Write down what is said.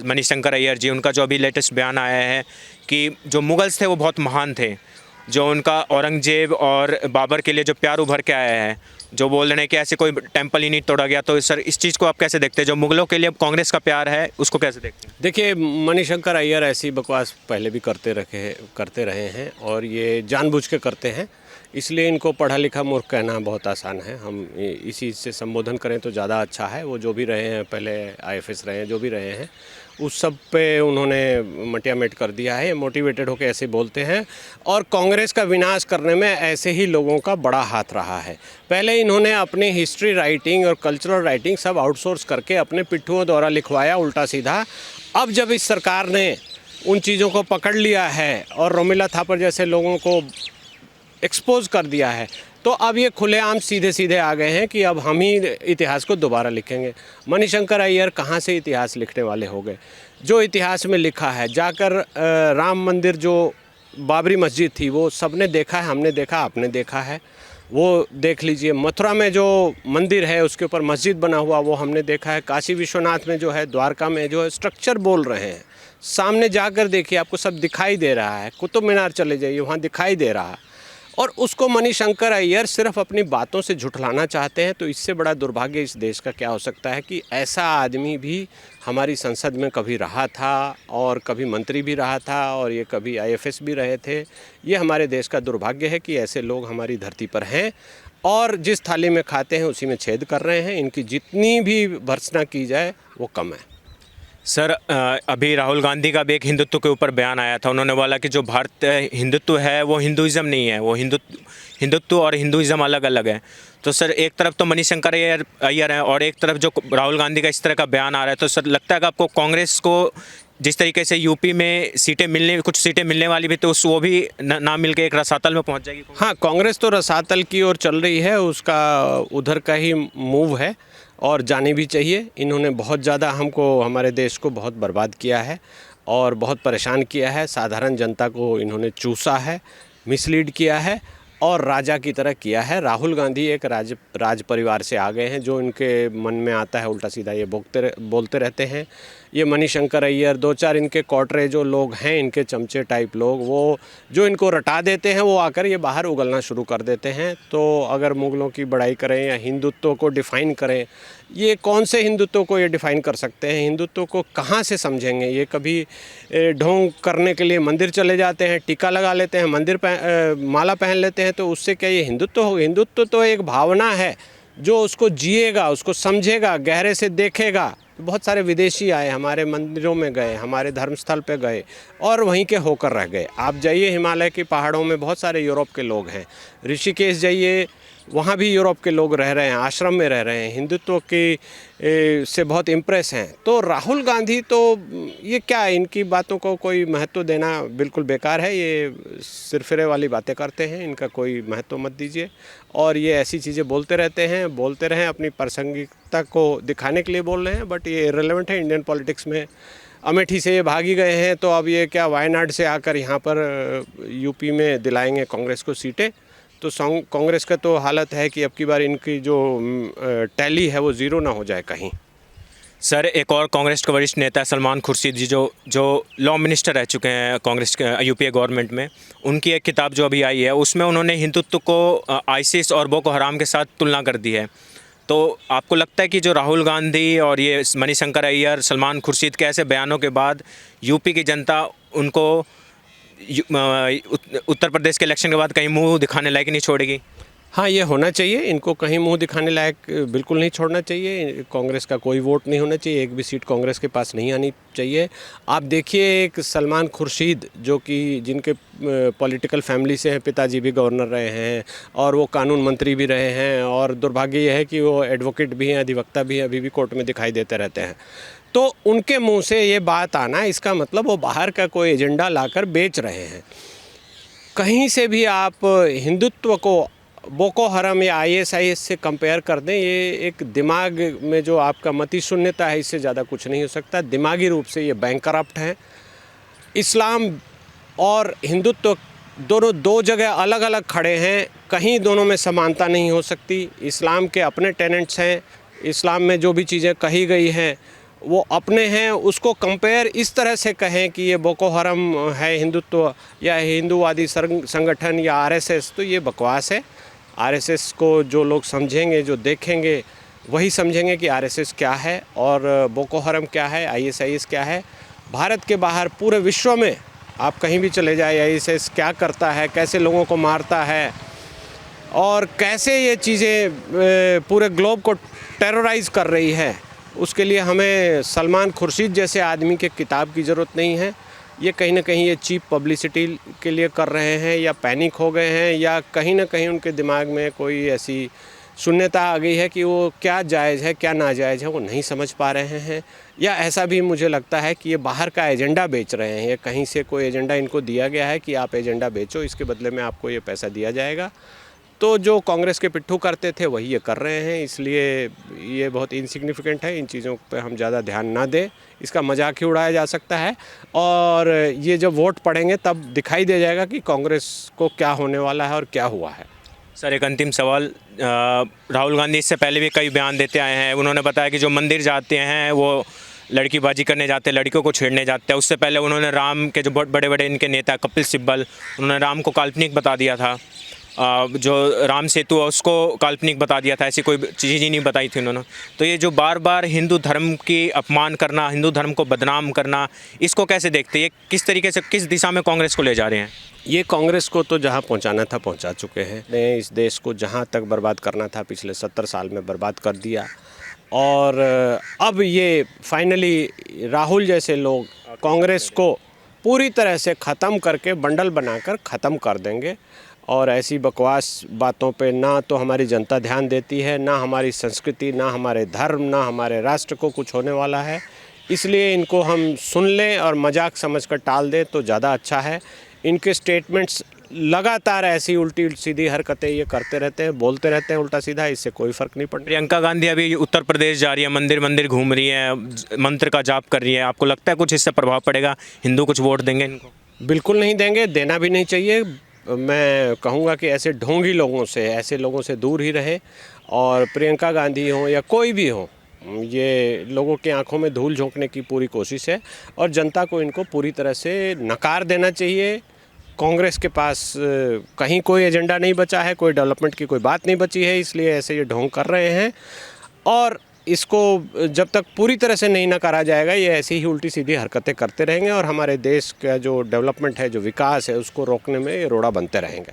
मणिशंकर अय्यर जी, उनका जो अभी लेटेस्ट बयान आया है कि जो मुगल्स थे वो बहुत महान थे, जो उनका औरंगजेब और बाबर के लिए जो प्यार उभर के आया है, जो बोल रहे हैं कि ऐसे कोई टेंपल ही नहीं तोड़ा गया। तो सर इस चीज़ को आप कैसे देखते हैं, जो मुगलों के लिए कांग्रेस का प्यार है उसको कैसे देखते हैं? देखिए, मणिशंकर अय्यर ऐसी बकवास पहले भी करते रहे हैं और ये जानबूझ के करते हैं, इसलिए इनको पढ़ा लिखा मूर्ख कहना बहुत आसान है। हम इसी से संबोधन करें तो ज़्यादा अच्छा है। वो जो भी रहे हैं, पहले आईएफएस रहे हैं, जो भी रहे हैं, उस सब पे उन्होंने मटियामेट कर दिया है। मोटिवेटेड होकर ऐसे बोलते हैं और कांग्रेस का विनाश करने में ऐसे ही लोगों का बड़ा हाथ रहा है। पहले इन्होंने अपनी हिस्ट्री राइटिंग और कल्चरल राइटिंग सब आउटसोर्स करके अपने पिट्ठुओं द्वारा लिखवाया उल्टा सीधा। अब जब इस सरकार ने उन चीज़ों को पकड़ लिया है और रोमिला थापर जैसे लोगों को एक्सपोज कर दिया है, तो अब ये खुलेआम सीधे सीधे आ गए हैं कि अब हम ही इतिहास को दोबारा लिखेंगे। मणिशंकर अय्यर कहाँ से इतिहास लिखने वाले हो गए? जो इतिहास में लिखा है, जाकर राम मंदिर, जो बाबरी मस्जिद थी, वो सबने देखा है, हमने देखा, आपने देखा है, वो देख लीजिए। मथुरा में जो मंदिर है उसके ऊपर मस्जिद बना हुआ, वो हमने देखा है। काशी विश्वनाथ में जो है, द्वारका में जो है, स्ट्रक्चर बोल रहे हैं, सामने जाकर देखिए, आपको सब दिखाई दे रहा है। कुतुब मीनार चले जाइए, वहाँ दिखाई दे रहा है। और उसको मणिशंकर अय्यर सिर्फ अपनी बातों से झुठलाना चाहते हैं। तो इससे बड़ा दुर्भाग्य इस देश का क्या हो सकता है कि ऐसा आदमी भी हमारी संसद में कभी रहा था और कभी मंत्री भी रहा था और ये कभी आईएफएस भी रहे थे। ये हमारे देश का दुर्भाग्य है कि ऐसे लोग हमारी धरती पर हैं और जिस थाली में खाते हैं उसी में छेद कर रहे हैं। इनकी जितनी भी भर्त्सना की जाए वो कम है। सर अभी राहुल गांधी का भी एक हिंदुत्व के ऊपर बयान आया था। उन्होंने बोला कि जो भारत हिंदुत्व है वो हिंदुइज़्म नहीं है, वो हिंदुत्व और हिंदुइज़्म अलग अलग है। तो सर एक तरफ तो मणिशंकर अय्यर है और एक तरफ जो राहुल गांधी का इस तरह का बयान आ रहा है, तो सर लगता है कि आपको कांग्रेस को जिस तरीके से यूपी में कुछ सीटें मिलने वाली भी, तो वो भी ना मिल के एक रसातल में पहुंच जाएगी? हाँ, कांग्रेस तो रसातल की ओर चल रही है, उसका उधर का ही मूव है और जानी भी चाहिए। इन्होंने बहुत ज़्यादा हमारे देश को बहुत बर्बाद किया है और बहुत परेशान किया है। साधारण जनता को इन्होंने चूसा है, मिसलीड किया है और राजा की तरह किया है। राहुल गांधी एक राज परिवार से आ गए हैं। जो इनके मन में आता है उल्टा सीधा ये बोलते रहते हैं। ये मणिशंकर अय्यर, दो चार इनके कॉटरे जो लोग हैं, इनके चमचे टाइप लोग, वो जो इनको रटा देते हैं, वो आकर ये बाहर उगलना शुरू कर देते हैं। तो अगर मुगलों की बड़ाई करें या हिंदुत्व को डिफ़ाइन करें, ये कौन से हिंदुत्व को ये डिफ़ाइन कर सकते हैं? हिंदुत्व को कहाँ से समझेंगे? ये कभी ढोंग करने के लिए मंदिर चले जाते हैं, टीका लगा लेते हैं, माला पहन लेते हैं, तो उससे क्या ये हिंदुत्व हो? हिंदुत्व तो एक भावना है, जो उसको जिएगा, उसको समझेगा, गहरे से देखेगा। बहुत सारे विदेशी आए, हमारे मंदिरों में गए, हमारे धर्मस्थल पे गए और वहीं के होकर रह गए। आप जाइए हिमालय के पहाड़ों में, बहुत सारे यूरोप के लोग हैं। ऋषिकेश जाइए, वहाँ भी यूरोप के लोग रह रहे हैं, आश्रम में रह रहे हैं, हिंदुत्व की से बहुत इम्प्रेस हैं। तो राहुल गांधी तो ये क्या, इनकी बातों को कोई महत्व देना बिल्कुल बेकार है। ये सिरफिरे वाली बातें करते हैं, इनका कोई महत्व मत दीजिए। और ये ऐसी चीज़ें बोलते रहते हैं, बोलते रहें, अपनी प्रासंगिकता को दिखाने के लिए बोल रहे हैं, बट ये इर्रेलेवेंट है इंडियन पॉलिटिक्स में। अमेठी से ये भागी गए हैं, तो अब ये क्या वायनाड से आकर यहाँ पर यूपी में दिलाएंगे कांग्रेस को सीटें? तो कांग्रेस का तो हालत है कि अब की बार इनकी जो टैली है वो ज़ीरो ना हो जाए कहीं। सर एक और कांग्रेस के वरिष्ठ नेता सलमान खुर्शीद जी, जो लॉ मिनिस्टर रह चुके हैं कांग्रेस के यूपीए गवर्नमेंट में, उनकी एक किताब जो अभी आई है उसमें उन्होंने हिंदुत्व को आईसिस और बोको हराम के साथ तुलना कर दी है। तो आपको लगता है कि जो राहुल गांधी और ये मणिशंकर अय्यर, सलमान खुर्शीद के ऐसे बयानों के बाद यूपी की जनता उनको उत्तर प्रदेश के इलेक्शन के बाद कहीं मुंह दिखाने लायक नहीं छोड़ेगी? हाँ, ये होना चाहिए। इनको कहीं मुंह दिखाने लायक बिल्कुल नहीं छोड़ना चाहिए। कांग्रेस का कोई वोट नहीं होना चाहिए, एक भी सीट कांग्रेस के पास नहीं आनी चाहिए। आप देखिए, एक सलमान खुर्शीद जो कि जिनके पॉलिटिकल फैमिली से हैं, पिताजी भी गवर्नर रहे हैं और वो कानून मंत्री भी रहे हैं, और दुर्भाग्य ये है कि वो एडवोकेट भी हैं, अधिवक्ता भी हैं, अभी भी कोर्ट में दिखाई देते रहते हैं। तो उनके मुँह से ये बात आना, इसका मतलब वो बाहर का कोई एजेंडा लाकर बेच रहे हैं। कहीं से भी आप हिंदुत्व को बोको हराम या आईएसआईएस से कंपेयर कर दें, ये एक दिमाग में जो आपका मति शून्यता है, इससे ज़्यादा कुछ नहीं हो सकता। दिमागी रूप से ये बैंकरप्ट हैं। इस्लाम और हिंदुत्व दोनों दो जगह अलग अलग खड़े हैं, कहीं दोनों में समानता नहीं हो सकती। इस्लाम के अपने टेनेंट्स हैं, इस्लाम में जो भी चीज़ें कही गई हैं वो अपने हैं उसको कंपेयर इस तरह से कहें कि ये बोको हरम है हिंदुत्व या हिंदूवादी संगठन या आरएसएस, तो ये बकवास है। आरएसएस को जो लोग समझेंगे, जो देखेंगे, वही समझेंगे कि आरएसएस क्या है और बोको हरम क्या है, आईएसआईएस क्या है। भारत के बाहर पूरे विश्व में आप कहीं भी चले जाए, आईएसआईएस क्या करता है, कैसे लोगों को मारता है और कैसे ये चीज़ें पूरे ग्लोब को टेरराइज़ कर रही है, उसके लिए हमें सलमान खुर्शीद जैसे आदमी के किताब की ज़रूरत नहीं है। ये कहीं ना कहीं ये चीप पब्लिसिटी के लिए कर रहे हैं या पैनिक हो गए हैं या कहीं ना कहीं उनके दिमाग में कोई ऐसी शून्यता आ गई है कि वो क्या जायज़ है क्या नाजायज़ है वो नहीं समझ पा रहे हैं। या ऐसा भी मुझे लगता है कि ये बाहर का एजेंडा बेच रहे हैं, ये कहीं से कोई एजेंडा इनको दिया गया है कि आप एजेंडा बेचो, इसके बदले में आपको ये पैसा दिया जाएगा। तो जो कांग्रेस के पिट्ठू करते थे वही ये कर रहे हैं, इसलिए ये बहुत इनसिग्निफिकेंट है। इन चीज़ों पे हम ज़्यादा ध्यान ना दें, इसका मजाक ही उड़ाया जा सकता है और ये जब वोट पड़ेंगे तब दिखाई दे जाएगा कि कांग्रेस को क्या होने वाला है और क्या हुआ है। सर एक अंतिम सवाल, राहुल गांधी इससे पहले भी कई बयान देते आए हैं। उन्होंने बताया कि जो मंदिर जाते हैं वो लड़कीबाजी करने जाते हैं, लड़कियों को छेड़ने जाते हैं। उससे पहले उन्होंने राम के जो बहुत बड़े बड़े इनके नेता कपिल सिब्बल, उन्होंने राम को काल्पनिक बता दिया था। जो राम सेतु है उसको काल्पनिक बता दिया था, ऐसी कोई चीज़ ही नहीं बताई थी उन्होंने। तो ये जो बार बार हिंदू धर्म की अपमान करना, हिंदू धर्म को बदनाम करना, इसको कैसे देखते हैं? ये किस तरीके से, किस दिशा में कांग्रेस को ले जा रहे हैं? ये कांग्रेस को तो जहां पहुंचाना था पहुंचा चुके हैं। ने इस देश को जहां तक बर्बाद करना था पिछले 70 साल में बर्बाद कर दिया और अब ये फाइनली राहुल जैसे लोग कांग्रेस को पूरी तरह से ख़त्म करके बंडल बनाकर ख़त्म कर देंगे। और ऐसी बकवास बातों पे ना तो हमारी जनता ध्यान देती है, ना हमारी संस्कृति, ना हमारे धर्म, ना हमारे राष्ट्र को कुछ होने वाला है। इसलिए इनको हम सुन लें और मजाक समझकर टाल दें तो ज़्यादा अच्छा है। इनके स्टेटमेंट्स लगातार ऐसी उल्टी सीधी हरकतें ये करते रहते हैं, बोलते रहते हैं उल्टा सीधा, इससे कोई फ़र्क नहीं पड़ता। प्रियंका गांधी अभी उत्तर प्रदेश जा रही है, मंदिर मंदिर घूम रही है, मंत्र का जाप कर रही है। आपको लगता है कुछ इससे प्रभाव पड़ेगा? हिंदू कुछ वोट देंगे इनको? बिल्कुल नहीं देंगे, देना भी नहीं चाहिए। मैं कहूँगा कि ऐसे ढोंगी लोगों से, ऐसे लोगों से दूर ही रहे। और प्रियंका गांधी हो या कोई भी हो, ये लोगों की आंखों में धूल झोंकने की पूरी कोशिश है और जनता को इनको पूरी तरह से नकार देना चाहिए। कांग्रेस के पास कहीं कोई एजेंडा नहीं बचा है, कोई डेवलपमेंट की कोई बात नहीं बची है, इसलिए ऐसे ये ढोंग कर रहे हैं। और इसको जब तक पूरी तरह से नहीं नकारा जाएगा ये ऐसी ही उल्टी सीधी हरकतें करते रहेंगे और हमारे देश का जो डेवलपमेंट है, जो विकास है, उसको रोकने में ये रोड़ा बनते रहेंगे।